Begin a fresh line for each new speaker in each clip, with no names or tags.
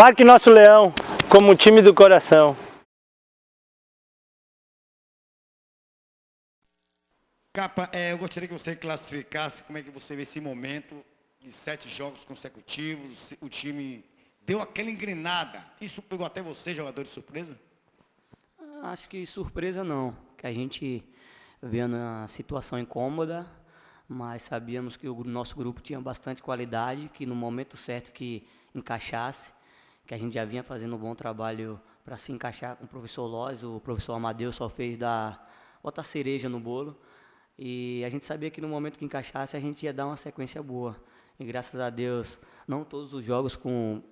Marque nosso leão como time do coração.
Capa, eu gostaria que você classificasse como é que você vê esse momento de 7 jogos consecutivos, o time deu aquela engrenada. Isso pegou até você, jogador de surpresa?
Acho que surpresa não, que a gente veio na situação incômoda, mas sabíamos que o nosso grupo tinha bastante qualidade, que no momento certo que encaixasse, que a gente já vinha fazendo um bom trabalho para se encaixar com o professor Loz, o professor Amadeu só fez botar cereja no bolo, e a gente sabia que no momento que encaixasse a gente ia dar uma sequência boa. E graças a Deus, não todos os jogos com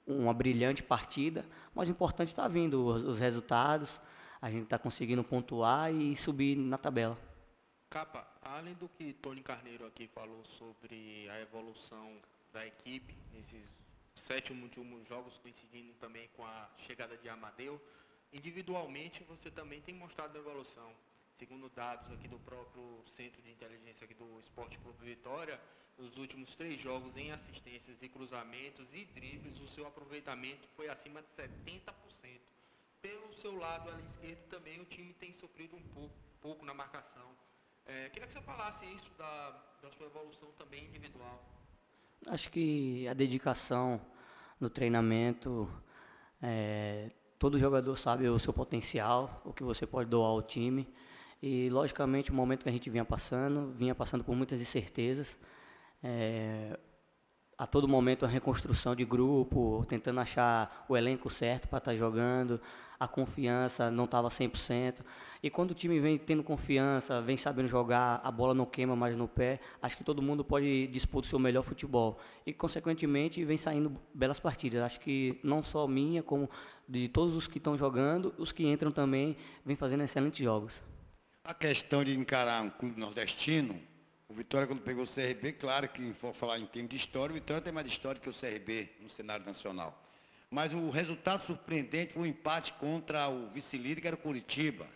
uma brilhante partida, mas o importante está vindo os resultados, a gente está conseguindo pontuar e subir na tabela.
Capa, além do que Tony Carneiro aqui falou sobre a evolução da equipe, nesses 7 últimos jogos coincidindo também com a chegada de Amadeu, individualmente você também tem mostrado evolução. Segundo dados aqui do próprio Centro de Inteligência aqui do Esporte Clube Vitória, nos últimos 3 jogos em assistências e cruzamentos e dribles, o seu aproveitamento foi acima de 70%. Pelo seu lado ali esquerdo também o time tem sofrido um pouco na marcação. Queria que você falasse isso da sua evolução também individual.
Acho que a dedicação no treinamento, todo jogador sabe o seu potencial, o que você pode doar ao time. E, logicamente, o momento que a gente vinha passando por muitas incertezas. A todo momento a reconstrução de grupo, tentando achar o elenco certo para estar jogando, a confiança não estava 100%. E quando o time vem tendo confiança, vem sabendo jogar, a bola não queima mais no pé, acho que todo mundo pode dispor do seu melhor futebol. E, consequentemente, vem saindo belas partidas. Acho que não só minha, como de todos os que estão jogando, os que entram também, vem fazendo excelentes jogos.
A questão de encarar um clube nordestino, o Vitória, quando pegou o CRB, claro que, for falar em termos de história, o Vitória tem mais história que o CRB no cenário nacional. Mas o resultado surpreendente foi o empate contra o vice-líder, que era o Curitiba.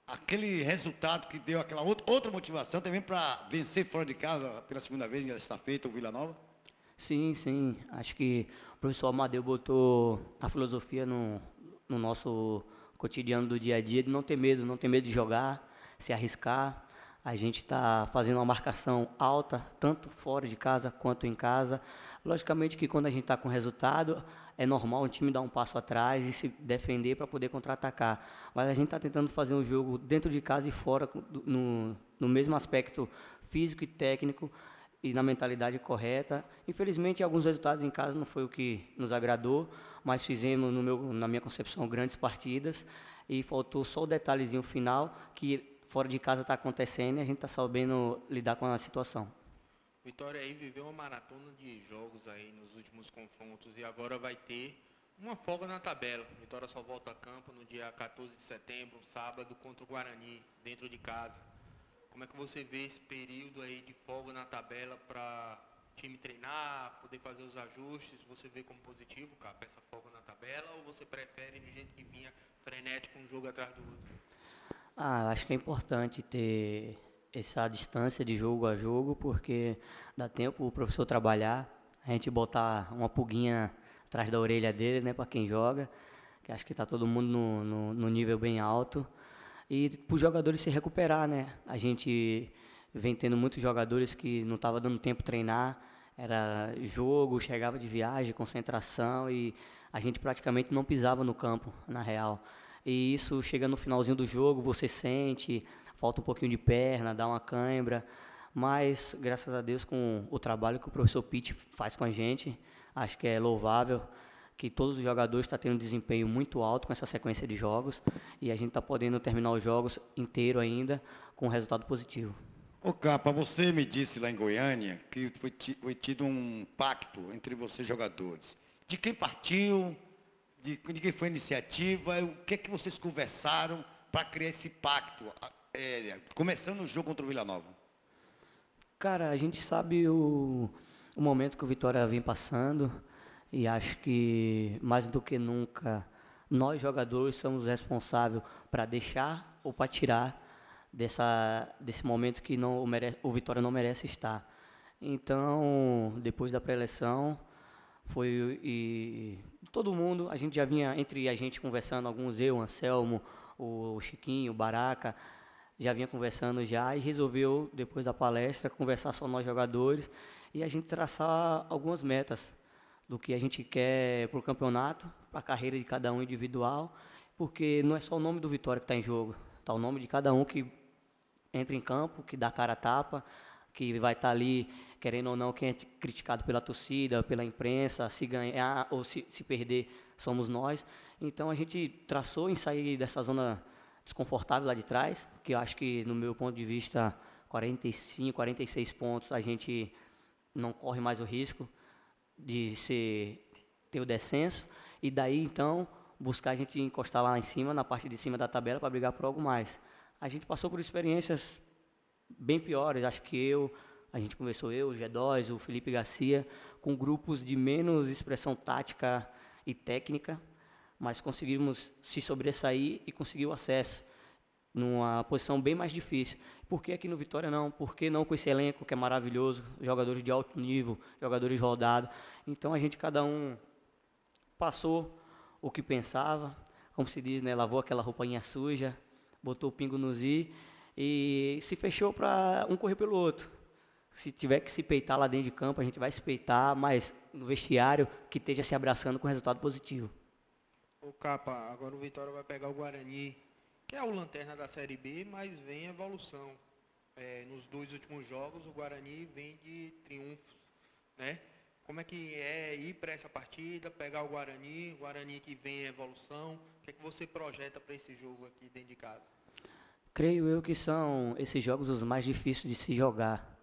Aquele resultado que deu aquela outra motivação também para vencer fora de casa pela segunda vez nesta feita, o Vila Nova?
Sim, sim. Acho que o professor Amadeu botou a filosofia no nosso cotidiano do dia a dia de não ter medo de jogar, se arriscar. A gente está fazendo uma marcação alta, tanto fora de casa quanto em casa. Logicamente que quando a gente está com resultado, é normal o time dar um passo atrás e se defender para poder contra-atacar. Mas a gente está tentando fazer um jogo dentro de casa e fora, no mesmo aspecto físico e técnico e na mentalidade correta. Infelizmente, alguns resultados em casa não foi o que nos agradou, mas fizemos, na minha concepção, grandes partidas e faltou só o detalhezinho final que fora de casa está acontecendo e a gente está sabendo lidar com a situação.
Vitória aí viveu uma maratona de jogos aí nos últimos confrontos e agora vai ter uma folga na tabela. Vitória só volta a campo no dia 14 de setembro, sábado, contra o Guarani, dentro de casa. Como é que você vê esse período aí de folga na tabela para o time treinar, poder fazer os ajustes? Você vê como positivo, Capa, essa folga na tabela, ou você prefere do jeito que vinha, frenético, um jogo atrás do outro?
Acho que é importante ter essa distância de jogo a jogo, porque dá tempo o professor trabalhar, a gente botar uma pulguinha atrás da orelha dele, né, para quem joga, que acho que está todo mundo no nível bem alto, e para os jogadores se recuperar, né? A gente vem tendo muitos jogadores que não estava dando tempo treinar, era jogo, chegava de viagem, concentração, e a gente praticamente não pisava no campo, na real. E isso chega no finalzinho do jogo, você sente, falta um pouquinho de perna, dá uma cãibra, mas graças a Deus com o trabalho que o professor Pitt faz com a gente, acho que é louvável, que todos os jogadores estão tendo um desempenho muito alto com essa sequência de jogos e a gente está podendo terminar os jogos inteiro ainda com um resultado positivo.
Ô Capa, você me disse lá em Goiânia que foi tido um pacto entre vocês jogadores. De quem partiu? De quem foi a iniciativa, o que é que vocês conversaram para criar esse pacto, começando o jogo contra o Vila Nova?
Cara, a gente sabe o momento que o Vitória vem passando e acho que mais do que nunca nós jogadores somos responsáveis para deixar ou para tirar desse momento que o Vitória não merece estar. Então, depois da pré-eleição, foi todo mundo, a gente já vinha entre a gente conversando, alguns, eu, Anselmo, o Chiquinho, o Baraca, já vinha conversando já e resolveu, depois da palestra, conversar só nós jogadores e a gente traçar algumas metas do que a gente quer para o campeonato, para a carreira de cada um individual, porque não é só o nome do Vitória que está em jogo, está o nome de cada um que entra em campo, que dá cara a tapa, que vai estar ali, querendo ou não, quem é criticado pela torcida, pela imprensa, se ganhar ou se perder, somos nós. Então a gente traçou em sair dessa zona desconfortável lá de trás, que eu acho que, no meu ponto de vista, 45, 46 pontos, a gente não corre mais o risco de ter o descenso, e daí, então, buscar a gente encostar lá em cima, na parte de cima da tabela, para brigar por algo mais. A gente passou por experiências bem piores, acho que a gente conversou, o G2, o Felipe Garcia, com grupos de menos expressão tática e técnica, mas conseguimos se sobressair e conseguir o acesso numa posição bem mais difícil. Por que aqui no Vitória não? Por que não com esse elenco que é maravilhoso, jogadores de alto nível, jogadores rodados? Então a gente, cada um, passou o que pensava, como se diz, né, lavou aquela roupinha suja, botou o pingo nos i e se fechou para um correr pelo outro. Se tiver que se peitar lá dentro de campo, a gente vai se peitar, mas no vestiário que esteja se abraçando com resultado positivo.
Ô Capa, agora o Vitória vai pegar o Guarani, que é o lanterna da Série B, mas vem evolução. Nos 2 últimos jogos, o Guarani vem de triunfos, né? Como é que é ir para essa partida, pegar o Guarani que vem em evolução? O que é que você projeta para esse jogo aqui dentro de casa?
Creio eu que são esses jogos os mais difíceis de se jogar.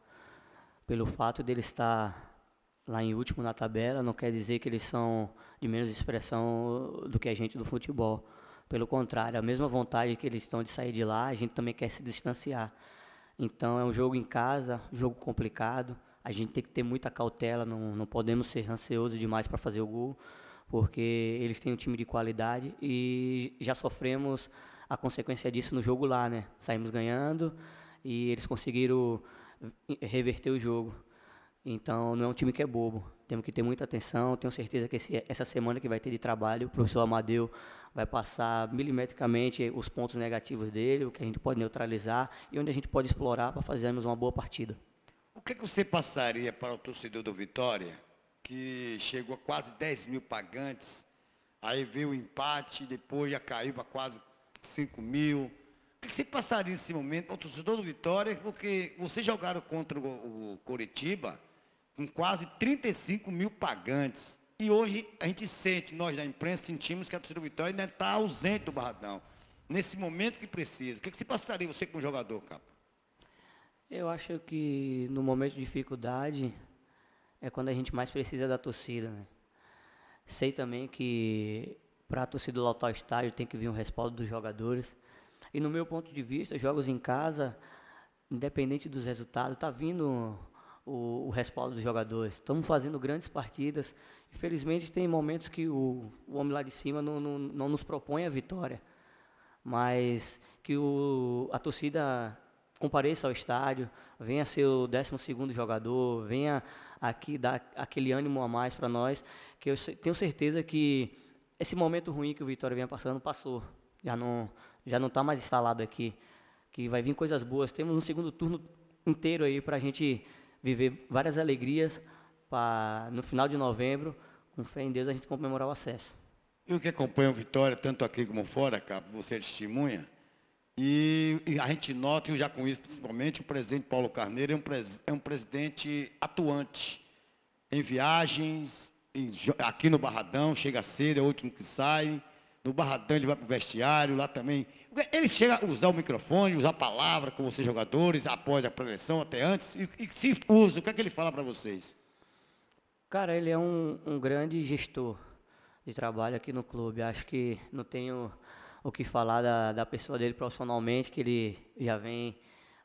Pelo fato dele estar lá em último na tabela, não quer dizer que eles são de menos expressão do que a gente do futebol. Pelo contrário, a mesma vontade que eles estão de sair de lá, a gente também quer se distanciar. Então é um jogo em casa, jogo complicado, a gente tem que ter muita cautela, não podemos ser ansiosos demais para fazer o gol, porque eles têm um time de qualidade e já sofremos a consequência disso no jogo lá, né? Saímos ganhando e eles conseguiram reverter o jogo. Então não é um time que é bobo, temos que ter muita atenção. Tenho certeza que essa semana que vai ter de trabalho, o professor Amadeu vai passar milimetricamente os pontos negativos dele, o que a gente pode neutralizar e onde a gente pode explorar para fazermos uma boa partida.
O que você passaria para o torcedor do Vitória, que chegou a quase 10 mil pagantes, aí veio o empate, depois já caiu para quase 5 mil. O que você passaria nesse momento para o torcedor do Vitória, porque vocês jogaram contra o Coritiba com quase 35 mil pagantes. E hoje a gente sente, nós da imprensa sentimos que a torcida do Vitória ainda está ausente do Barradão. Nesse momento que precisa. O que você passaria, você como jogador, Capa?
Eu acho que no momento de dificuldade é quando a gente mais precisa da torcida, né? Sei também que para a torcida lotar o estádio tem que vir um respaldo dos jogadores. E no meu ponto de vista, jogos em casa, independente dos resultados, está vindo o respaldo dos jogadores. Estamos fazendo grandes partidas. Infelizmente, tem momentos que o homem lá de cima não nos propõe a vitória. Mas que a torcida compareça ao estádio, venha ser o 12º jogador, venha aqui dar aquele ânimo a mais para nós, que eu tenho certeza que esse momento ruim que o Vitória vem passando, passou. Já não está mais instalado aqui, que vai vir coisas boas. Temos um segundo turno inteiro aí para a gente viver várias alegrias, para no final de novembro, com fé em Deus, a gente comemorar o acesso.
E o que acompanha o Vitória, tanto aqui como fora, Capa, você é testemunha, e a gente nota, e eu já conheço principalmente, o presidente Paulo Carneiro é um presidente atuante em viagens, aqui no Barradão, chega cedo, é o último que sai. No Barradão ele vai para o vestiário, lá também. Ele chega a usar o microfone, usar a palavra com vocês jogadores, após a preleção, até antes. E se usa, o que é que ele fala para vocês?
Cara, ele é um grande gestor de trabalho aqui no clube. Acho que não tenho o que falar da pessoa dele profissionalmente, que ele já vem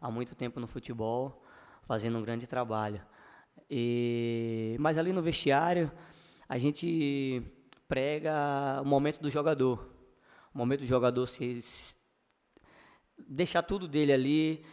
há muito tempo no futebol, fazendo um grande trabalho. Mas ali no vestiário, a gente prega o momento do jogador. O momento do jogador deixar tudo dele ali,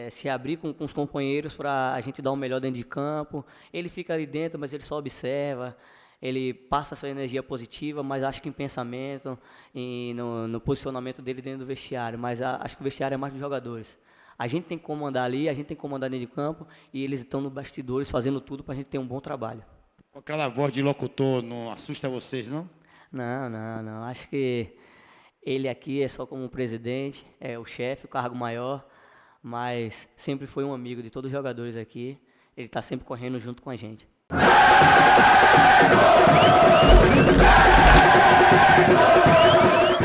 se abrir com os companheiros para a gente dar o melhor dentro de campo. Ele fica ali dentro, mas ele só observa. ele passa a sua energia positiva, mas acho que em pensamento e no posicionamento dele dentro do vestiário. Mas acho que o vestiário é mais dos jogadores. A gente tem que comandar ali, a gente tem que comandar dentro de campo e eles estão nos bastidores fazendo tudo para a gente ter um bom trabalho.
Com aquela voz de locutor, não assusta vocês, não?
Não. Acho que ele aqui é só como presidente, é o chefe, o cargo maior, mas sempre foi um amigo de todos os jogadores aqui. Ele está sempre correndo junto com a gente.